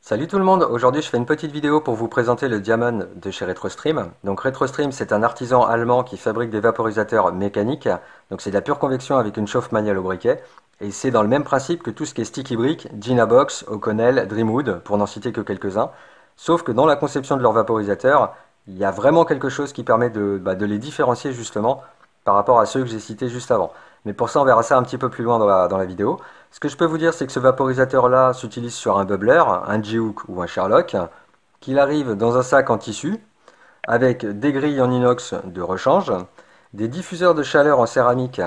Salut tout le monde, aujourd'hui je fais une petite vidéo pour vous présenter le Diamond de chez RetroStream. Donc RetroStream, c'est un artisan allemand qui fabrique des vaporisateurs mécaniques. Donc c'est de la pure convection avec une chauffe manuelle au briquet. Et c'est dans le même principe que tout ce qui est Sticky Brick, Dinabox, O'Connell, Dreamwood, pour n'en citer que quelques-uns. Sauf que dans la conception de leurs vaporisateurs, il y a vraiment quelque chose qui permet de les différencier justement par rapport à ceux que j'ai cités juste avant. Mais pour ça, on verra ça un petit peu plus loin dans la vidéo. Ce que je peux vous dire, c'est que ce vaporisateur-là s'utilise sur un bubbler, un G-Hook ou un Sherlock, qu'il arrive dans un sac en tissu, avec des grilles en inox de rechange, des diffuseurs de chaleur en céramique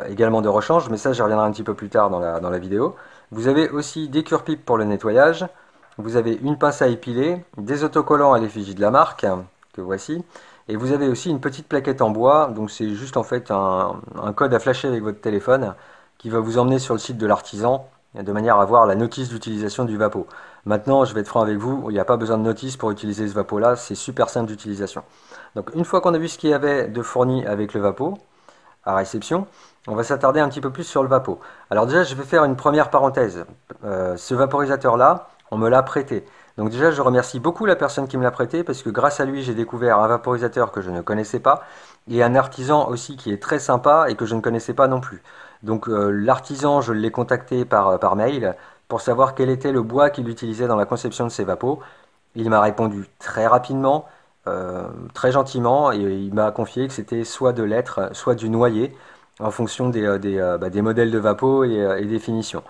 également de rechange, mais ça j'y reviendrai un petit peu plus tard dans la vidéo. Vous avez aussi des cure-pipes pour le nettoyage, vous avez une pince à épiler, des autocollants à l'effigie de la marque, que voici, et vous avez aussi une petite plaquette en bois, donc c'est juste en fait un code à flasher avec votre téléphone qui va vous emmener sur le site de l'artisan de manière à voir la notice d'utilisation du Vapo. Maintenant, je vais être franc avec vous, il n'y a pas besoin de notice pour utiliser ce Vapo là, c'est super simple d'utilisation. Donc une fois qu'on a vu ce qu'il y avait de fourni avec le Vapo à réception, on va s'attarder un petit peu plus sur le Vapo. Alors déjà, je vais faire une première parenthèse. Ce vaporisateur là, on me l'a prêté. Donc déjà, je remercie beaucoup la personne qui me l'a prêté parce que grâce à lui, j'ai découvert un vaporisateur que je ne connaissais pas et un artisan aussi qui est très sympa et que je ne connaissais pas non plus. Donc l'artisan, je l'ai contacté par mail pour savoir quel était le bois qu'il utilisait dans la conception de ses vapos. Il m'a répondu très rapidement, très gentiment, et il m'a confié que c'était soit de l'être, soit du noyer, en fonction des modèles de vapos et des finitions.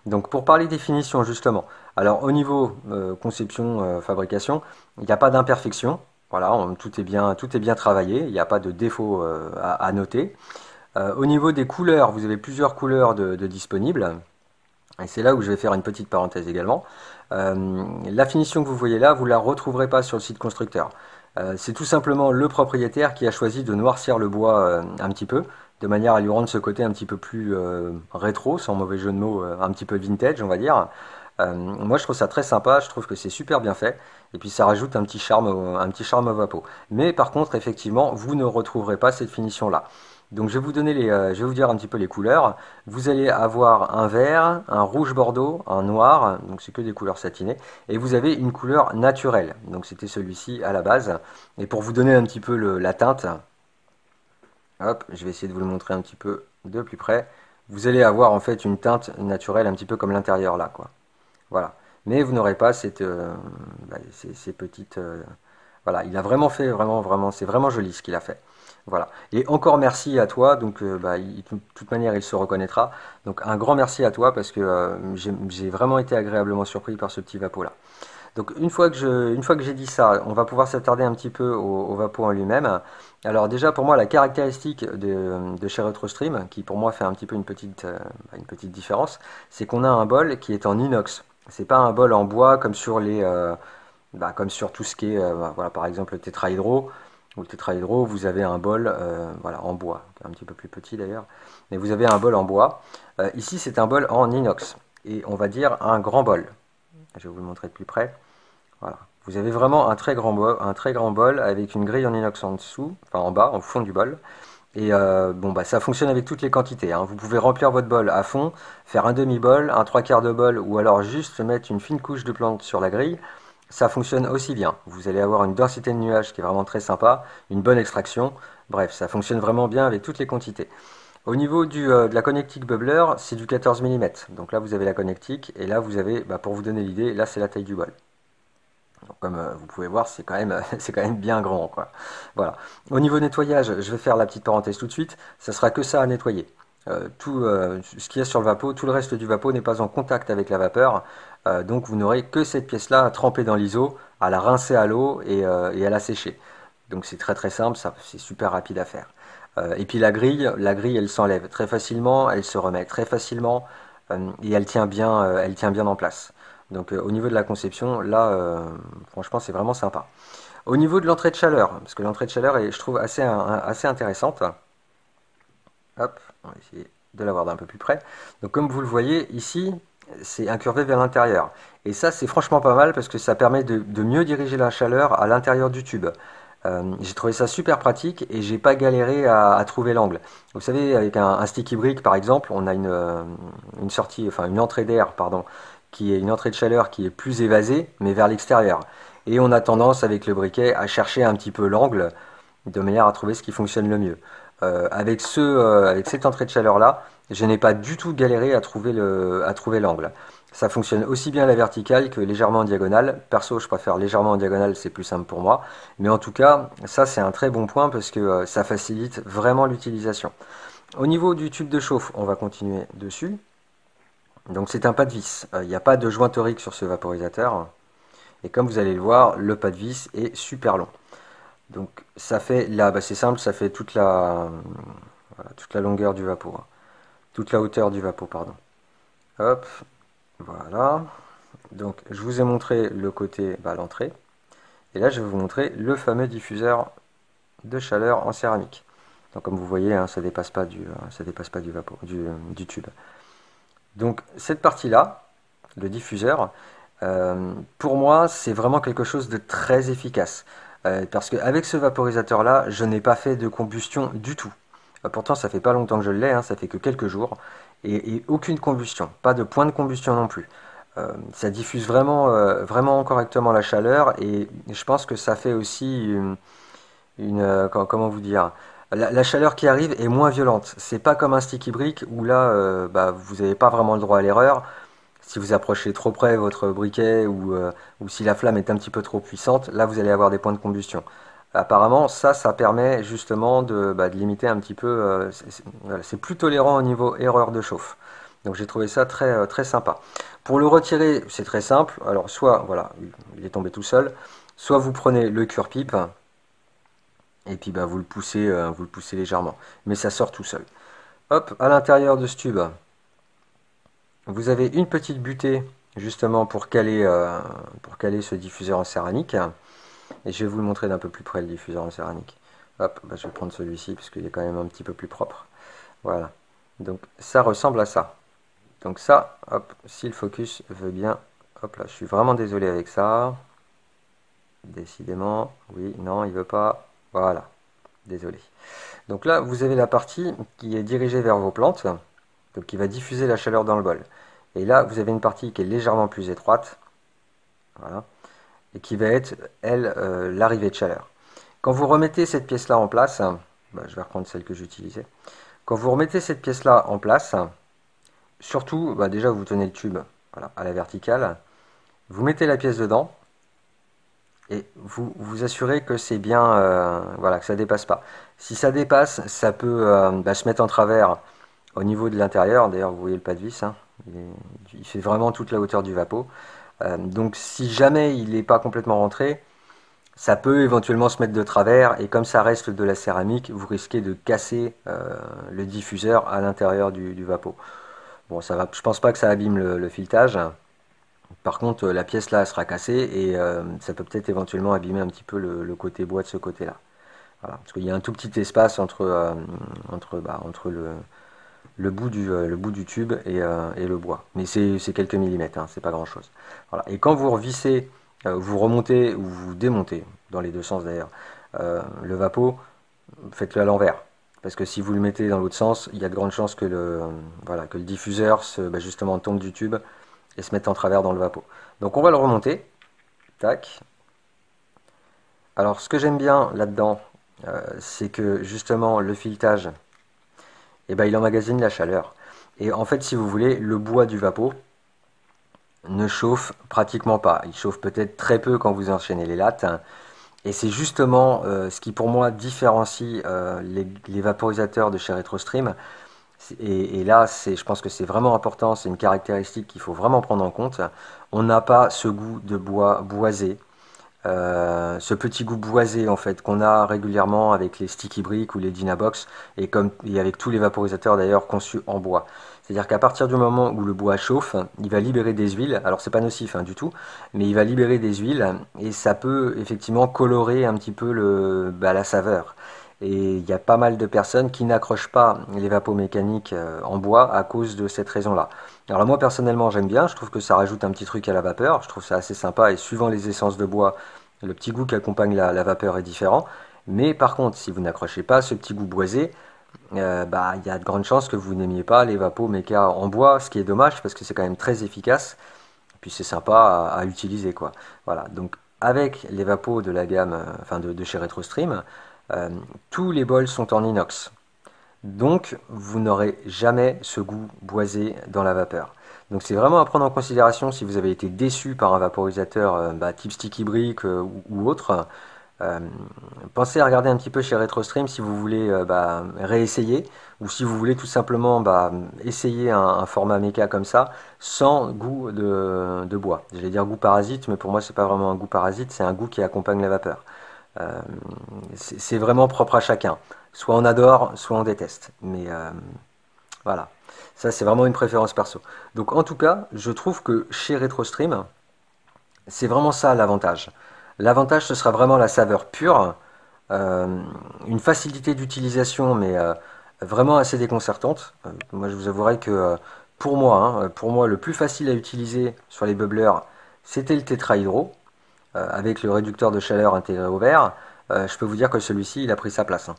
Donc pour parler des finitions justement, alors au niveau conception, fabrication, il n'y a pas d'imperfection. Voilà, tout est bien travaillé, il n'y a pas de défaut à noter. Au niveau des couleurs, vous avez plusieurs couleurs de disponibles. Et c'est là où je vais faire une petite parenthèse également. La finition que vous voyez là, vous ne la retrouverez pas sur le site constructeur. C'est tout simplement le propriétaire qui a choisi de noircir le bois un petit peu, de manière à lui rendre ce côté un petit peu plus rétro, sans mauvais jeu de mots, un petit peu vintage, on va dire. Moi, je trouve ça très sympa, je trouve que c'est super bien fait, et puis ça rajoute un petit charme au Vapo. Mais par contre, effectivement, vous ne retrouverez pas cette finition-là. Donc je vais vous dire un petit peu les couleurs. Vous allez avoir un vert, un rouge bordeaux, un noir, donc c'est que des couleurs satinées, et vous avez une couleur naturelle. Donc c'était celui-ci à la base. Et pour vous donner un petit peu la teinte, hop, je vais essayer de vous le montrer un petit peu de plus près. Vous allez avoir en fait une teinte naturelle un petit peu comme l'intérieur là, quoi. Voilà. Mais vous n'aurez pas ces petites. Voilà, il a vraiment fait, vraiment, c'est vraiment joli ce qu'il a fait. Voilà. Et encore merci à toi. Donc, de toute manière, il se reconnaîtra. Donc, un grand merci à toi parce que j'ai vraiment été agréablement surpris par ce petit Vapo là. Donc, une fois que j'ai dit ça, on va pouvoir s'attarder un petit peu au Vapo en lui-même. Alors, déjà, pour moi, la caractéristique de chez RetroStream, qui pour moi fait un petit peu une petite différence, c'est qu'on a un bol qui est en inox. C'est pas un bol en bois comme sur comme sur tout ce qui est, voilà, par exemple le tétrahydro. Ou le tétrahydro, vous avez un bol voilà, en bois, un petit peu plus petit d'ailleurs, mais vous avez un bol en bois. Ici, c'est un bol en inox, et on va dire un grand bol. Je vais vous le montrer de plus près. Voilà. Vous avez vraiment un très grand bol avec une grille en inox en dessous, enfin en bas, au fond du bol. Et ça fonctionne avec toutes les quantités, hein. Vous pouvez remplir votre bol à fond, faire un demi-bol, un trois quarts de bol, ou alors juste mettre une fine couche de plante sur la grille. Ça fonctionne aussi bien. Vous allez avoir une densité de nuages qui est vraiment très sympa, une bonne extraction. Bref, ça fonctionne vraiment bien avec toutes les quantités. Au niveau de la connectique bubbler, c'est du 14 mm. Donc là, vous avez la connectique, et là, vous avez, pour vous donner l'idée, là, c'est la taille du bol. Donc, comme vous pouvez voir, c'est quand même, c'est quand même bien grand, quoi. Voilà. Au niveau nettoyage, je vais faire la petite parenthèse tout de suite. Ça sera que ça à nettoyer. Tout ce qu'il y a sur le Vapo, tout le reste du Vapo n'est pas en contact avec la vapeur. Donc vous n'aurez que cette pièce-là à tremper dans l'ISO, à la rincer à l'eau et à la sécher. Donc c'est très simple, c'est super rapide à faire. Et puis la grille elle s'enlève très facilement, elle se remet très facilement et elle tient bien en place. Donc au niveau de la conception, là, franchement, c'est vraiment sympa. Au niveau de l'entrée de chaleur, parce que l'entrée de chaleur est, je trouve, assez intéressante. Hop, on va essayer de l'avoir d'un peu plus près. Donc comme vous le voyez, ici, c'est incurvé vers l'intérieur. Et ça, c'est franchement pas mal parce que ça permet de mieux diriger la chaleur à l'intérieur du tube. J'ai trouvé ça super pratique et j'ai pas galéré à trouver l'angle. Vous savez, avec un sticky brick par exemple, on a une sortie, enfin une entrée d'air, pardon, qui est une entrée de chaleur qui est plus évasée, mais vers l'extérieur. Et on a tendance avec le briquet à chercher un petit peu l'angle de manière à trouver ce qui fonctionne le mieux. Avec cette entrée de chaleur là, je n'ai pas du tout galéré à trouver l'angle. Ça fonctionne aussi bien à la verticale que légèrement en diagonale. Perso, je préfère légèrement en diagonale, c'est plus simple pour moi. Mais en tout cas, ça c'est un très bon point parce que ça facilite vraiment l'utilisation. Au niveau du tube de chauffe, on va continuer dessus. Donc c'est un pas de vis. Il n'y a pas de joint torique sur ce vaporisateur. Et comme vous allez le voir, le pas de vis est super long. Donc ça fait là, c'est simple, ça fait toute la longueur du vapeau, hein. Toute la hauteur du vapeau, pardon. Hop, voilà. Donc je vous ai montré le côté, l'entrée. Et là je vais vous montrer le fameux diffuseur de chaleur en céramique. Donc comme vous voyez, hein, ça dépasse pas du vapeau, du tube. Donc cette partie-là, le diffuseur, pour moi c'est vraiment quelque chose de très efficace. Parce qu'avec ce vaporisateur-là, je n'ai pas fait de combustion du tout. Pourtant, ça fait pas longtemps que je l'ai, hein, ça fait que quelques jours. Et aucune combustion, pas de point de combustion non plus. Ça diffuse vraiment correctement la chaleur et je pense que ça fait aussi comment vous dire, la chaleur qui arrive est moins violente. C'est pas comme un sticky brick où là, vous n'avez pas vraiment le droit à l'erreur. Si vous approchez trop près votre briquet ou si la flamme est un petit peu trop puissante, là vous allez avoir des points de combustion. Apparemment, ça permet justement de limiter un petit peu. C'est plus tolérant au niveau erreur de chauffe. Donc j'ai trouvé ça très sympa. Pour le retirer, c'est très simple. Alors soit, voilà, il est tombé tout seul. Soit vous prenez le cure-pipe et puis vous le poussez légèrement. Mais ça sort tout seul. Hop, à l'intérieur de ce tube, vous avez une petite butée justement pour caler ce diffuseur en céramique. Et je vais vous le montrer d'un peu plus près, le diffuseur en céramique. Hop, je vais prendre celui-ci parce qu'il est quand même un petit peu plus propre. Voilà. Donc ça ressemble à ça. Donc ça, hop, si le focus veut bien. Hop là, je suis vraiment désolé avec ça. Décidément, oui, non, il veut pas. Voilà, désolé. Donc là, vous avez la partie qui est dirigée vers vos plantes, donc qui va diffuser la chaleur dans le bol. Et là, vous avez une partie qui est légèrement plus étroite, voilà, et qui va être, elle, l'arrivée de chaleur. Quand vous remettez cette pièce-là en place, je vais reprendre celle que j'utilisais. Quand vous remettez cette pièce-là en place, surtout, déjà vous tenez le tube, voilà, à la verticale, vous mettez la pièce dedans, et vous vous assurez que c'est bien, voilà, que ça dépasse pas. Si ça dépasse, ça peut se mettre en travers au niveau de l'intérieur. D'ailleurs, vous voyez le pas de vis, hein, il fait vraiment toute la hauteur du vapeau. Donc si jamais il n'est pas complètement rentré, ça peut éventuellement se mettre de travers et comme ça reste de la céramique, vous risquez de casser le diffuseur à l'intérieur du vapeau. Bon, ça va, je pense pas que ça abîme le filetage. Par contre, la pièce là sera cassée et ça peut peut-être éventuellement abîmer un petit peu le côté bois de ce côté-là. Voilà, parce qu'il y a un tout petit espace entre le bout du tube et le bois. Mais c'est quelques millimètres, hein, c'est pas grand chose. Voilà. Et quand vous revissez, vous remontez ou vous démontez, dans les deux sens d'ailleurs, le vapeau, faites-le à l'envers. Parce que si vous le mettez dans l'autre sens, il y a de grandes chances que que le diffuseur justement tombe du tube et se mette en travers dans le vapeau. Donc on va le remonter. Tac. Alors ce que j'aime bien là-dedans, c'est que justement le filetage, il emmagasine la chaleur. Et en fait, si vous voulez, le bois du vapeau ne chauffe pratiquement pas. Il chauffe peut-être très peu quand vous enchaînez les lattes. Et c'est justement ce qui pour moi différencie les vaporisateurs de chez RetroStream. Et là, je pense que c'est vraiment important, c'est une caractéristique qu'il faut vraiment prendre en compte. On n'a pas ce goût de bois boisé. Ce petit goût boisé en fait qu'on a régulièrement avec les sticky bricks ou les Dynabox et avec tous les vaporisateurs d'ailleurs conçus en bois. C'est-à-dire qu'à partir du moment où le bois chauffe, il va libérer des huiles. Alors c'est pas nocif du tout, mais il va libérer des huiles et ça peut effectivement colorer un petit peu la saveur. Et il y a pas mal de personnes qui n'accrochent pas les vapos mécaniques en bois à cause de cette raison-là. Alors moi personnellement j'aime bien, je trouve que ça rajoute un petit truc à la vapeur, je trouve ça assez sympa et suivant les essences de bois, le petit goût qui accompagne la vapeur est différent. Mais par contre, si vous n'accrochez pas ce petit goût boisé, il y a de grandes chances que vous n'aimiez pas les vapos méca en bois, ce qui est dommage parce que c'est quand même très efficace. puis c'est sympa à utiliser quoi. Voilà, donc avec les vapos de la gamme, enfin de chez RetroStream, tous les bols sont en inox. Donc, vous n'aurez jamais ce goût boisé dans la vapeur. Donc, c'est vraiment à prendre en considération si vous avez été déçu par un vaporisateur type Sticky Brick ou autre. Euh, Pensez à regarder un petit peu chez RetroStream si vous voulez réessayer ou si vous voulez tout simplement essayer un format méca comme ça sans goût de bois. J'allais dire goût parasite, mais pour moi, c'est pas vraiment un goût parasite, c'est un goût qui accompagne la vapeur. Euh, c'est vraiment propre à chacun. Soit on adore, soit on déteste. Mais voilà, ça c'est vraiment une préférence perso. Donc en tout cas, je trouve que chez RetroStream, c'est vraiment ça l'avantage. L'avantage, ce sera vraiment la saveur pure, euh, une facilité d'utilisation, mais vraiment assez déconcertante. Moi, je vous avouerai que pour moi, le plus facile à utiliser sur les bubblers, c'était le tétrahydro avec le réducteur de chaleur intégré au verre, je peux vous dire que celui-ci, il a pris sa place, hein.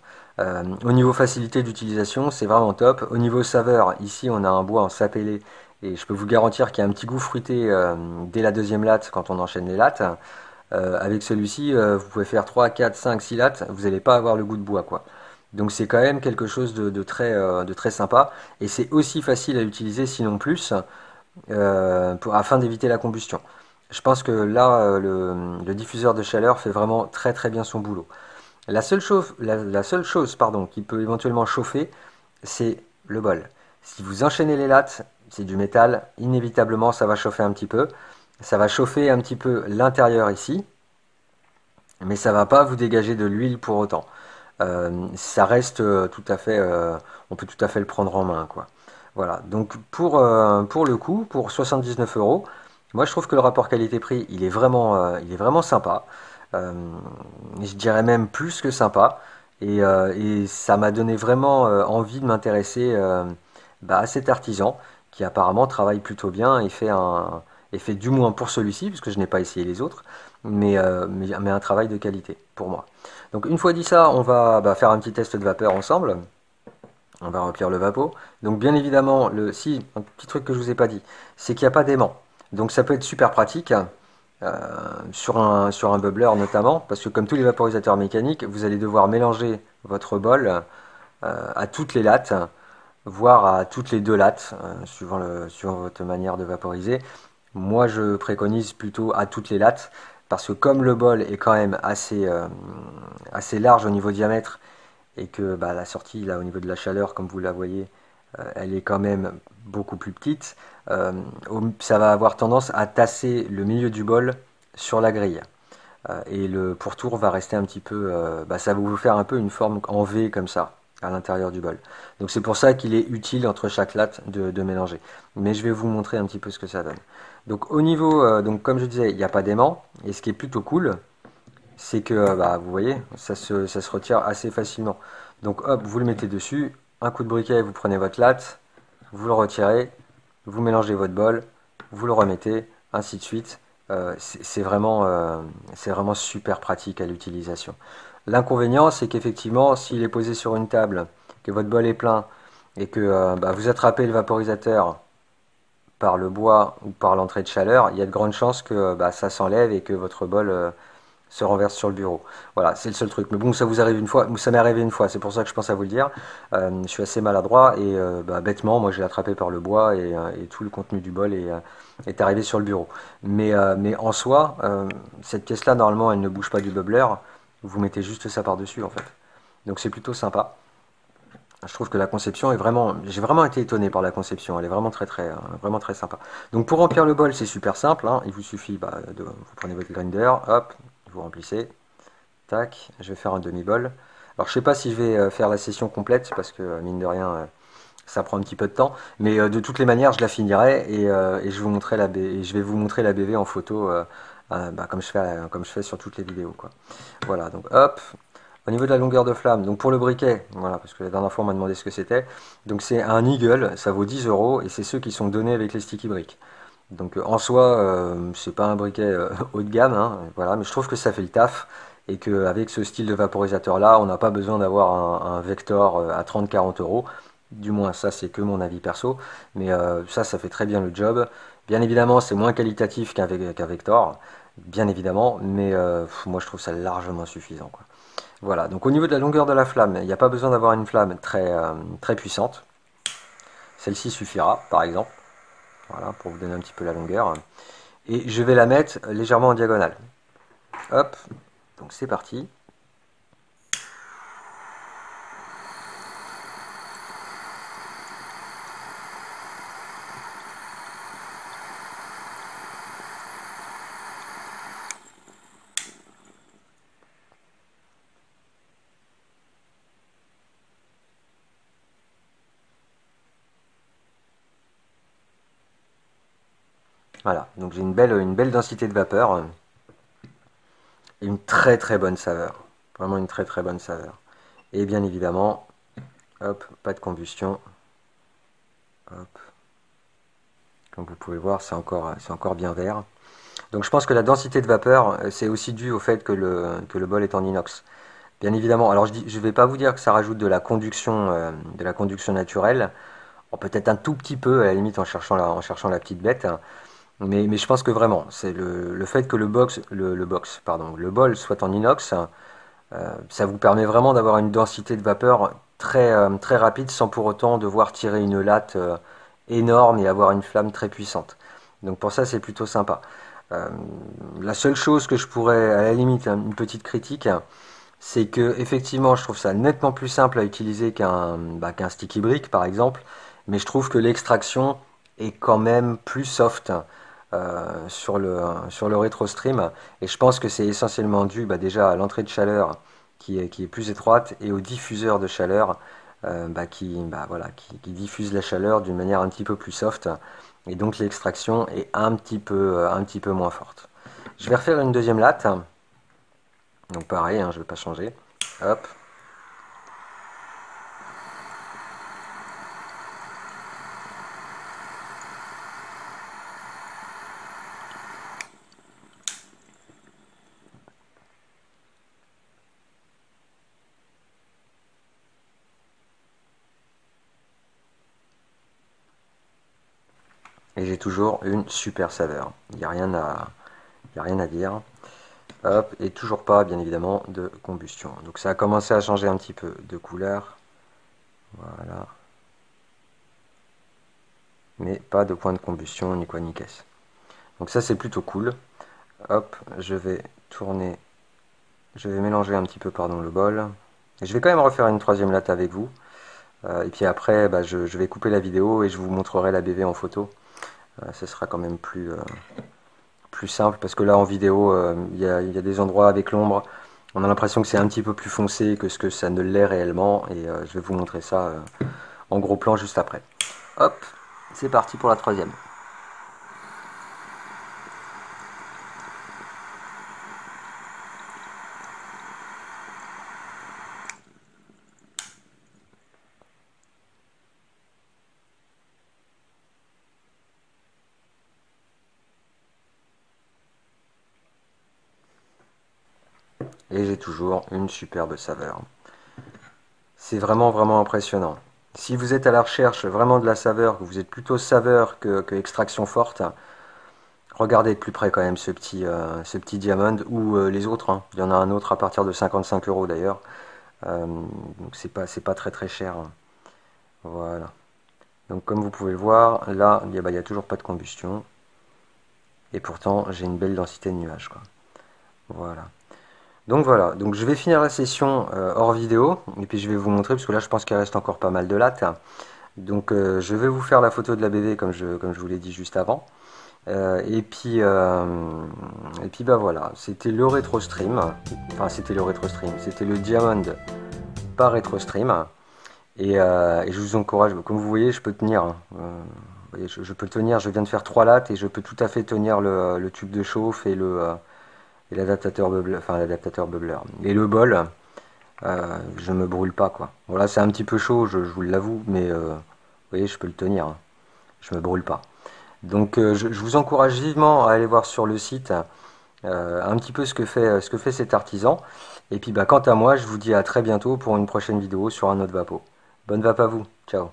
Au niveau facilité d'utilisation, c'est vraiment top. Au niveau saveur, ici, on a un bois en sapélé et je peux vous garantir qu'il y a un petit goût fruité dès la deuxième latte quand on enchaîne les lattes. Avec celui-ci, vous pouvez faire 3, 4, 5, 6 lattes, vous n'allez pas avoir le goût de bois, quoi. Donc c'est quand même quelque chose de très sympa et c'est aussi facile à utiliser, sinon plus, afin d'éviter la combustion. Je pense que là, le diffuseur de chaleur fait vraiment très très bien son boulot. La seule chose pardon, qui peut éventuellement chauffer, c'est le bol. Si vous enchaînez les lattes, c'est du métal, inévitablement ça va chauffer un petit peu. Ça va chauffer un petit peu l'intérieur ici, mais ça va pas vous dégager de l'huile pour autant. Ça reste tout à fait, on peut tout à fait le prendre en main, quoi. Voilà, donc pour le coup, pour 79 euros, moi je trouve que le rapport qualité-prix, il est vraiment sympa. Euh, je dirais même plus que sympa. Et ça m'a donné vraiment envie de m'intéresser à cet artisan qui apparemment travaille plutôt bien et fait du moins pour celui-ci, puisque je n'ai pas essayé les autres, mais un travail de qualité pour moi. Donc une fois dit ça, on va faire un petit test de vapeur ensemble. On va remplir le vapeau. Donc bien évidemment, si, un petit truc que je vous ai pas dit, c'est qu'il n'y a pas d'aimant. Donc ça peut être super pratique sur un bubbler notamment, parce que comme tous les vaporisateurs mécaniques, vous allez devoir mélanger votre bol à toutes les lattes, voire à toutes les deux lattes, suivant votre manière de vaporiser. Moi, je préconise plutôt à toutes les lattes, parce que comme le bol est quand même assez large au niveau diamètre, et que la sortie, là, au niveau de la chaleur, comme vous la voyez, elle est quand même beaucoup plus petite, ça va avoir tendance à tasser le milieu du bol sur la grille. Et le pourtour va rester un petit peu, ça va vous faire un peu une forme en V comme ça à l'intérieur du bol. Donc c'est pour ça qu'il est utile entre chaque latte de mélanger. Mais je vais vous montrer un petit peu ce que ça donne. Donc au niveau, donc comme je disais, il n'y a pas d'aimant. Et ce qui est plutôt cool, c'est que vous voyez, ça se retire assez facilement. Donc hop, vous le mettez dessus, un coup de briquet, vous prenez votre latte, vous le retirez, vous mélangez votre bol, vous le remettez, ainsi de suite. C'est vraiment super pratique à l'utilisation. L'inconvénient, c'est qu'effectivement, s'il est posé sur une table, que votre bol est plein et que vous attrapez le vaporisateur par le bois ou par l'entrée de chaleur, il y a de grandes chances que ça s'enlève et que votre bol se renverse sur le bureau. Voilà, c'est le seul truc. Mais bon, ça vous arrive une fois, ça m'est arrivé une fois, c'est pour ça que je pense à vous le dire. Je suis assez maladroit et bêtement, moi j'ai attrapé par le bois et tout le contenu du bol est arrivé sur le bureau. Mais en soi, cette pièce-là, normalement, elle ne bouge pas du bubbler. Vous mettez juste ça par-dessus, en fait. Donc c'est plutôt sympa. Je trouve que la conception est vraiment... J'ai vraiment été étonné par la conception. Elle est vraiment très sympa. Donc pour remplir le bol, c'est super simple, hein. Il vous suffit vous prenez votre grinder, hop, vous remplissez. Tac, je vais faire un demi-bol. Alors je sais pas si je vais faire la session complète parce que mine de rien ça prend un petit peu de temps, mais de toutes les manières je la finirai et je vais vous montrer la BV en photo comme je fais sur toutes les vidéos quoi. Voilà, donc hop. Au niveau de la longueur de flamme, donc pour le briquet, voilà, parce que la dernière fois on m'a demandé ce que c'était. Donc c'est un Eagle, ça vaut 10 euros et c'est ceux qui sont donnés avec les sticky bricks. Donc en soi, c'est pas un briquet haut de gamme, hein, voilà, mais je trouve que ça fait le taf et qu'avec ce style de vaporisateur là, on n'a pas besoin d'avoir un Vector à 30-40 euros. Du moins, ça c'est que mon avis perso, mais ça fait très bien le job. Bien évidemment, c'est moins qualitatif qu'un Vector, bien évidemment, mais moi je trouve ça largement suffisant, quoi. Voilà, donc au niveau de la longueur de la flamme, il n'y a pas besoin d'avoir une flamme très puissante. Celle-ci suffira, par exemple, voilà, pour vous donner un petit peu la longueur. Et je vais la mettre légèrement en diagonale. Hop, donc c'est parti. Voilà, donc j'ai une belle densité de vapeur et une très bonne saveur. Vraiment une très bonne saveur. Et bien évidemment, hop, pas de combustion. Hop. Comme vous pouvez voir, c'est encore bien vert. Donc je pense que la densité de vapeur, c'est aussi dû au fait que le bol est en inox. Bien évidemment, alors je vais pas vous dire que ça rajoute de la conduction naturelle. Bon, peut-être un tout petit peu, à la limite, en cherchant la petite bête. Mais je pense que vraiment, c'est le fait que le bol soit en inox, ça vous permet vraiment d'avoir une densité de vapeur très rapide sans pour autant devoir tirer une latte énorme et avoir une flamme très puissante. Donc pour ça, c'est plutôt sympa. Euh, la seule chose que je pourrais, à la limite, une petite critique, c'est que effectivement, je trouve ça nettement plus simple à utiliser qu'un sticky brick, par exemple, mais je trouve que l'extraction est quand même plus soft sur le RetroStream, et je pense que c'est essentiellement dû déjà à l'entrée de chaleur qui est plus étroite et au diffuseur de chaleur qui diffuse la chaleur d'une manière un petit peu plus soft, et donc l'extraction est un petit peu moins forte. Je vais refaire une deuxième latte. Donc pareil, hein, je ne vais pas changer. Hop. Et j'ai toujours une super saveur. Il n'y a y a rien à dire. Hop, et toujours pas, bien évidemment, de combustion. Donc ça a commencé à changer un petit peu de couleur. Voilà. Mais pas de point de combustion, ni quoi, ni caisse. Donc ça, c'est plutôt cool. Hop, je vais mélanger un petit peu, pardon, le bol. Et je vais quand même refaire une troisième latte avec vous. Et puis après, je vais couper la vidéo et je vous montrerai la BV en photo. Ce sera quand même plus simple parce que là en vidéo, il y a des endroits avec l'ombre. On a l'impression que c'est un petit peu plus foncé que ce que ça ne l'est réellement. Et je vais vous montrer ça en gros plan juste après. Hop, c'est parti pour la troisième. Et j'ai toujours une superbe saveur. C'est vraiment impressionnant. Si vous êtes à la recherche vraiment de la saveur, que vous êtes plutôt saveur que extraction forte, regardez de plus près quand même ce petit Diamond ou les autres, hein. Il y en a un autre à partir de 55 € d'ailleurs. Donc c'est pas très cher, hein. Voilà. Donc comme vous pouvez le voir, là il y a toujours pas de combustion. Et pourtant j'ai une belle densité de nuages, quoi. Voilà, donc je vais finir la session hors vidéo, et puis je vais vous montrer, parce que là je pense qu'il reste encore pas mal de lattes. Donc je vais vous faire la photo de la BV comme je vous l'ai dit juste avant. Et puis bah voilà, c'était le RetroStream, enfin c'était le Diamond par RetroStream. Et je vous encourage, comme vous voyez, je peux tenir, hein. Vous voyez, je peux tenir, je viens de faire 3 lattes et je peux tout à fait tenir le tube de chauffe et l'adaptateur bubbler. Et le bol, je me brûle pas, quoi. Bon là c'est un petit peu chaud, je vous l'avoue, mais vous voyez, je peux le tenir, hein. Je me brûle pas. Donc je vous encourage vivement à aller voir sur le site un petit peu ce que fait cet artisan. Et puis quant à moi, je vous dis à très bientôt pour une prochaine vidéo sur un autre vapo. Bonne vape à vous, ciao.